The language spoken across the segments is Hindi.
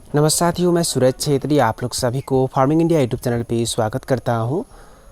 नमस्कार साथियों, मैं सूरज छेत्री आप लोग सभी को फार्मिंग इंडिया यूट्यूब चैनल पे स्वागत करता हूं।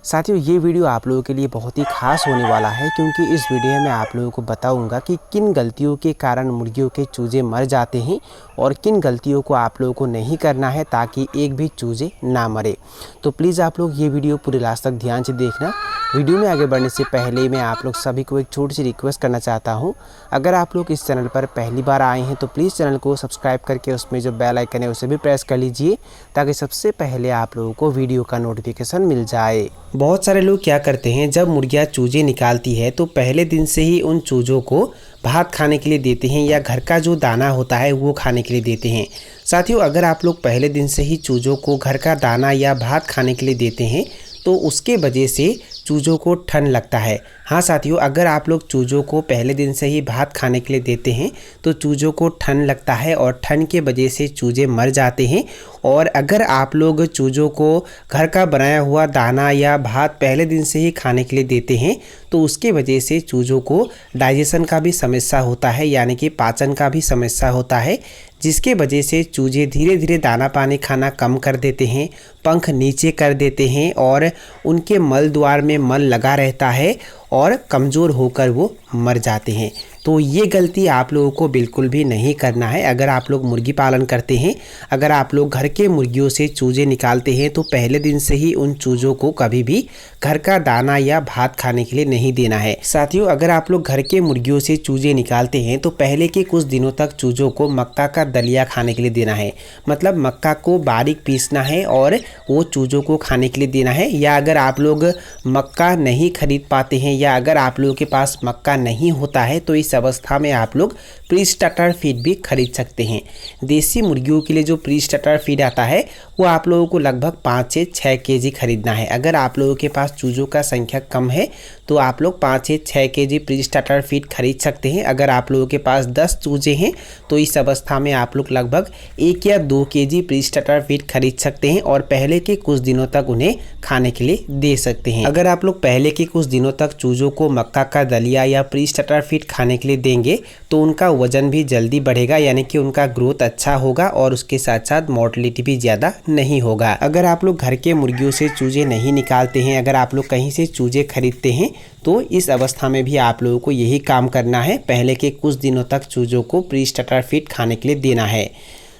साथियों, ये वीडियो आप लोगों के लिए बहुत ही खास होने वाला है क्योंकि इस वीडियो में आप लोगों को बताऊंगा कि किन गलतियों के कारण मुर्गियों के चूजे मर जाते हैं और किन गलतियों को आप लोगों को नहीं करना है ताकि एक भी चूजे ना मरे। तो प्लीज़ आप लोग ये वीडियो पूरे लास्ट तक ध्यान से देखना। वीडियो में आगे बढ़ने से पहले मैं आप लोग सभी को एक छोटी सी रिक्वेस्ट करना चाहता हूं। अगर आप लोग इस चैनल पर पहली बार आए हैं तो प्लीज़ चैनल को सब्सक्राइब करके उसमें जो बेल आइकन है उसे भी प्रेस कर लीजिए ताकि सबसे पहले आप लोगों को वीडियो का नोटिफिकेशन मिल जाए। बहुत सारे लोग क्या करते हैं, जब मुर्गियाँ चूजे निकालती है तो पहले दिन से ही उन चूज़ों को भात खाने के लिए देते हैं या घर का जो दाना होता है वो खाने के लिए देते हैं। साथियों, अगर आप लोग पहले दिन से ही चूज़ों को घर का दाना या भात खाने के लिए देते हैं तो उसके वजह से चूज़ों को ठंड लगता है। हाँ साथियों, अगर आप लोग चूज़ों को पहले दिन से ही भात खाने के लिए देते हैं तो चूज़ों को ठंड लगता है और ठंड के वजह से चूज़े मर जाते हैं। और अगर आप लोग चूज़ों को घर का बनाया हुआ दाना या भात पहले दिन से ही खाने के लिए देते हैं तो उसके वजह से चूज़ों को डाइजेशन का भी समस्या होता है, यानी कि पाचन का भी समस्या होता है, जिसके वजह से चूजे धीरे धीरे दाना पानी खाना कम कर देते हैं, पंख नीचे कर देते हैं और उनके मल द्वार में मल लगा रहता है और कमज़ोर होकर वो मर जाते हैं। तो ये गलती आप लोगों को बिल्कुल भी नहीं करना है। अगर आप लोग मुर्गी पालन करते हैं, अगर आप लोग घर के मुर्गियों से चूजे निकालते हैं तो पहले दिन से ही उन चूज़ों को कभी भी घर का दाना या भात खाने के लिए नहीं देना है। साथियों, अगर आप लोग घर के मुर्गियों से चूजे निकालते हैं तो पहले के कुछ दिनों तक चूज़ों को मक्का का दलिया खाने के लिए देना है। मतलब मक्का को बारीक पीसना है और वो चूज़ों को खाने के लिए देना है। या अगर आप लोग मक्का नहीं खरीद पाते हैं या अगर आप लोगों के पास मक्का नहीं होता है तो इस अवस्था में आप लोग प्री स्टार्टर फीड भी खरीद सकते हैं। देसी मुर्गियों के लिए जो प्री स्टार्टर फीड आता है वो आप लोगों को लगभग 5 से 6 केजी खरीदना है। अगर आप लोगों के पास चूज़ों का संख्या कम है तो आप लोग 5 से 6 केजी प्री स्टार्टर फीड खरीद सकते हैं। अगर आप लोगों के पास 10 चूजे हैं तो इस अवस्था में आप लोग लगभग 1 या 2 केजी प्री स्टार्टर फीड खरीद सकते हैं और पहले के कुछ दिनों तक उन्हें खाने के लिए दे सकते हैं। अगर आप लोग पहले के कुछ दिनों तक चूज़ों को मक्का का दलिया या प्री स्टार्टर फीड खाने के लिए देंगे तो उनका वजन भी जल्दी बढ़ेगा, यानी कि उनका ग्रोथ अच्छा होगा और उसके साथ साथ मोर्टेलिटी भी ज़्यादा नहीं होगा। अगर आप लोग घर के मुर्गियों से चूजे नहीं निकालते हैं, अगर आप लोग कहीं से चूजे खरीदते हैं तो इस अवस्था में भी आप लोगों को यही काम करना है, पहले के कुछ दिनों तक चूज़ों को प्री स्टार्टर फीड खाने के लिए देना है।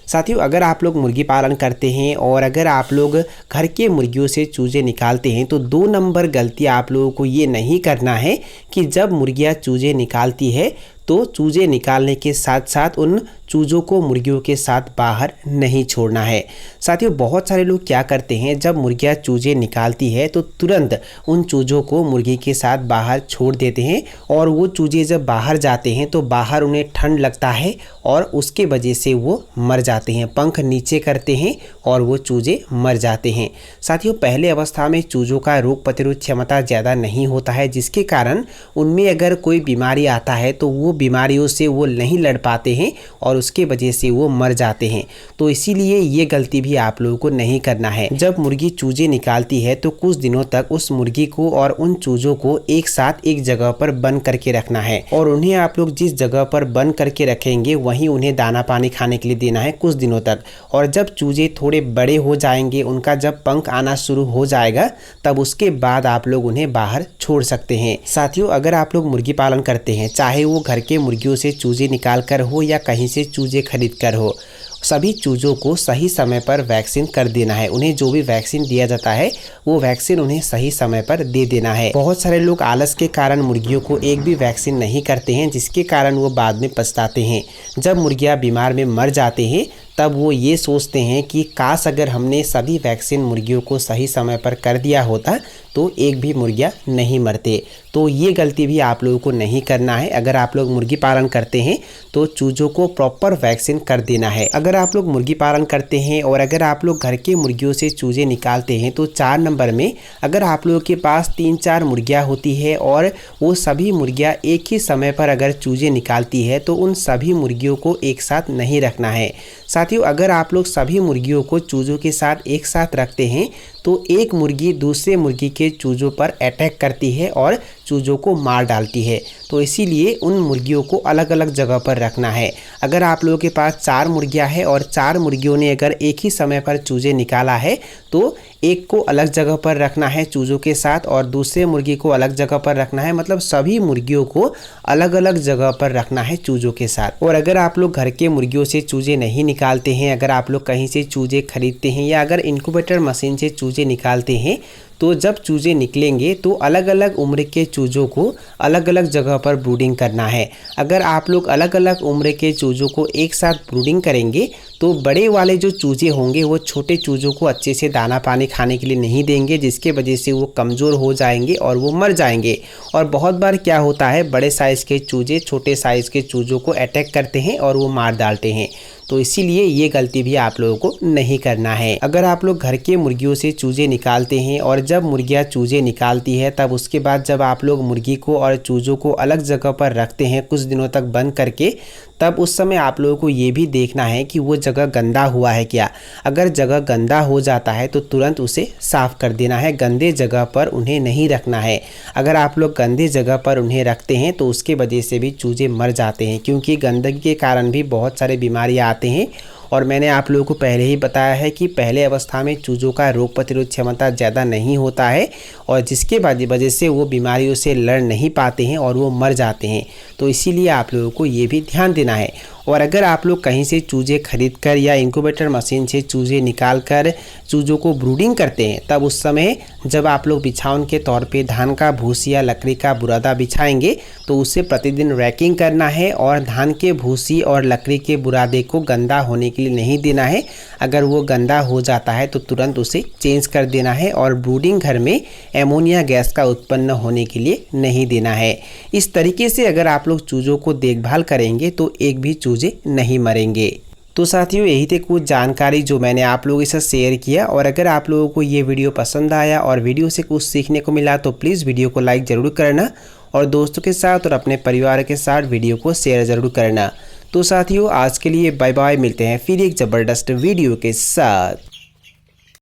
साथियों, अगर आप लोग मुर्गी पालन करते हैं और अगर आप लोग घर के मुर्गियों से चूजे निकालते हैं तो 2 नंबर गलती आप लोगों को ये नहीं करना है कि जब मुर्गियाँ चूजे निकालती है तो चूजे निकालने के साथ साथ उन चूज़ों को मुर्गियों के साथ बाहर नहीं छोड़ना है। साथियों, बहुत सारे लोग क्या करते हैं, जब मुर्गियाँ चूजे निकालती है तो तुरंत उन चूज़ों को मुर्गी के साथ बाहर छोड़ देते हैं और वो चूजे जब बाहर जाते हैं तो बाहर उन्हें ठंड लगता है और उसके वजह से वो मर जाते हैं, पंख नीचे करते हैं और वो चूजे मर जाते हैं। साथियों, पहले अवस्था में चूज़ों का रोग प्रतिरोध क्षमता ज़्यादा नहीं होता है, जिसके कारण उनमें अगर कोई बीमारी आता है तो वो बीमारियों से वो नहीं लड़ पाते हैं और उसके वजह से वो मर जाते हैं। तो इसीलिए ये गलती भी आप लोगों को नहीं करना है। जब मुर्गी चूजे निकालती है तो कुछ दिनों तक उस मुर्गी को और उन चूजों को एक साथ एक जगह पर बंद करके रखना है और उन्हें आप लोग जिस जगह पर बंद करके रखेंगे वहीं उन्हें दाना पानी खाने के लिए देना है कुछ दिनों तक। और जब चूजे थोड़े बड़े हो जाएंगे, उनका जब पंख आना शुरू हो जाएगा, तब उसके बाद आप लोग उन्हें बाहर छोड़ सकते हैं। साथियों, अगर आप लोग मुर्गी पालन करते हैं, चाहे वो घर के मुर्गियों से चूजे निकाल कर हो या कहीं से चूजे खरीद कर हो, सभी चूज़ों को सही समय पर वैक्सीन कर देना है। उन्हें जो भी वैक्सीन दिया जाता है वो वैक्सीन उन्हें सही समय पर दे देना है। बहुत सारे लोग आलस के कारण मुर्गियों को एक भी वैक्सीन नहीं करते हैं, जिसके कारण वो बाद में पछताते हैं। जब मुर्गियाँ बीमार में मर जाते हैं तब वो ये सोचते हैं कि काश अगर हमने सभी वैक्सीन मुर्गियों को सही समय पर कर दिया होता तो एक भी मुर्गियाँ नहीं मरते। तो ये गलती भी आप लोगों को नहीं करना है। अगर आप लोग मुर्गी पालन करते हैं तो चूज़ों को प्रॉपर वैक्सीन कर देना है। अगर आप लोग मुर्गी पालन करते हैं और अगर आप लोग घर के मुर्गियों से चूजे निकालते हैं तो 4 नंबर में अगर आप लोगों के पास 3-4 मुर्गियाँ होती है और वो सभी मुर्गियाँ एक ही समय पर अगर चूजे निकालती है तो उन सभी मुर्गियों को एक साथ नहीं रखना है। साथियों, अगर आप लोग सभी मुर्गियों को चूज़ों के साथ एक साथ रखते हैं तो एक मुर्गी दूसरे मुर्गी के चूज़ों पर अटैक करती है और चूज़ों को मार डालती है। तो इसीलिए उन मुर्गियों को अलग अलग जगह पर रखना है। अगर आप लोगों के पास 4 मुर्गियां हैं और 4 मुर्गियों ने अगर एक ही समय पर चूज़े निकाला है तो एक को अलग जगह पर रखना है चूज़ों के साथ और दूसरे मुर्गी को अलग जगह पर रखना है। मतलब सभी मुर्गियों को अलग अलग जगह पर रखना है चूज़ों के साथ। और अगर आप लोग घर के मुर्गियों से चूज़े नहीं निकालते हैं, अगर आप लोग कहीं से चूज़े खरीदते हैं या अगर इनक्यूबेटर मशीन से चूज़े निकालते हैं तो जब चूज़े निकलेंगे तो अलग अलग उम्र के चूज़ों को अलग अलग जगह पर ब्रूडिंग करना है। अगर आप लोग अलग अलग उम्र के चूज़ों को एक साथ ब्रूडिंग करेंगे तो बड़े वाले जो चूज़े होंगे वो छोटे चूज़ों को अच्छे से दाना पानी खाने के लिए नहीं देंगे, जिसके वजह से वो कमज़ोर हो जाएंगे और वो मर जाएंगे। और बहुत बार क्या होता है, बड़े साइज़ के चूज़े छोटे साइज़ के चूज़ों को अटैक करते हैं और वो मार डालते हैं। तो इसीलिए ये गलती भी आप लोगों को नहीं करना है। अगर आप लोग घर के मुर्गियों से चूज़े निकालते हैं और जब मुर्गियाँ चूज़े निकालती है तब उसके बाद जब आप लोग मुर्गी को और चूज़ों को अलग जगह पर रखते हैं कुछ दिनों तक बंद करके, तब उस समय आप लोगों को ये भी देखना है कि वो जगह गंदा हुआ है क्या। अगर जगह गंदा हो जाता है तो तुरंत उसे साफ़ कर देना है, गंदे जगह पर उन्हें नहीं रखना है। अगर आप लोग गंदे जगह पर उन्हें रखते हैं तो उसके वजह से भी चूज़े मर जाते हैं, क्योंकि गंदगी के कारण भी बहुत सारे बीमारियाँ आते हैं। और मैंने आप लोगों को पहले ही बताया है कि पहले अवस्था में चूज़ों का रोग प्रतिरोध क्षमता ज़्यादा नहीं होता है और जिसके वजह से वो बीमारियों से लड़ नहीं पाते हैं और वो मर जाते हैं। तो इसीलिए आप लोगों को ये भी ध्यान देना है। और अगर आप लोग कहीं से चूज़े खरीद कर या इंक्यूबेटर मशीन से चूज़े निकाल कर चूज़ों को ब्रूडिंग करते हैं तब उस समय जब आप लोग बिछावन के तौर पे धान का भूसी या लकड़ी का बुरादा बिछाएंगे तो उसे प्रतिदिन रैकिंग करना है और धान के भूसी और लकड़ी के बुरादे को गंदा होने के लिए नहीं देना है। अगर वो गंदा हो जाता है तो तुरंत उसे चेंज कर देना है और ब्रूडिंग घर में एमोनिया गैस का उत्पन्न होने के लिए नहीं देना है। इस तरीके से अगर आप लोग चूज़ों को देखभाल करेंगे तो एक भी चूज़े नहीं मरेंगे। तो साथियों, यही थी कुछ जानकारी जो मैंने आप लोगों के साथ शेयर किया। और अगर आप लोगों को ये वीडियो पसंद आया और वीडियो से कुछ सीखने को मिला तो प्लीज़ वीडियो को लाइक ज़रूर करना और दोस्तों के साथ और अपने परिवार के साथ वीडियो को शेयर ज़रूर करना। तो साथियों, आज के लिए बाय बाय, मिलते हैं फिर एक ज़बरदस्त वीडियो के साथ।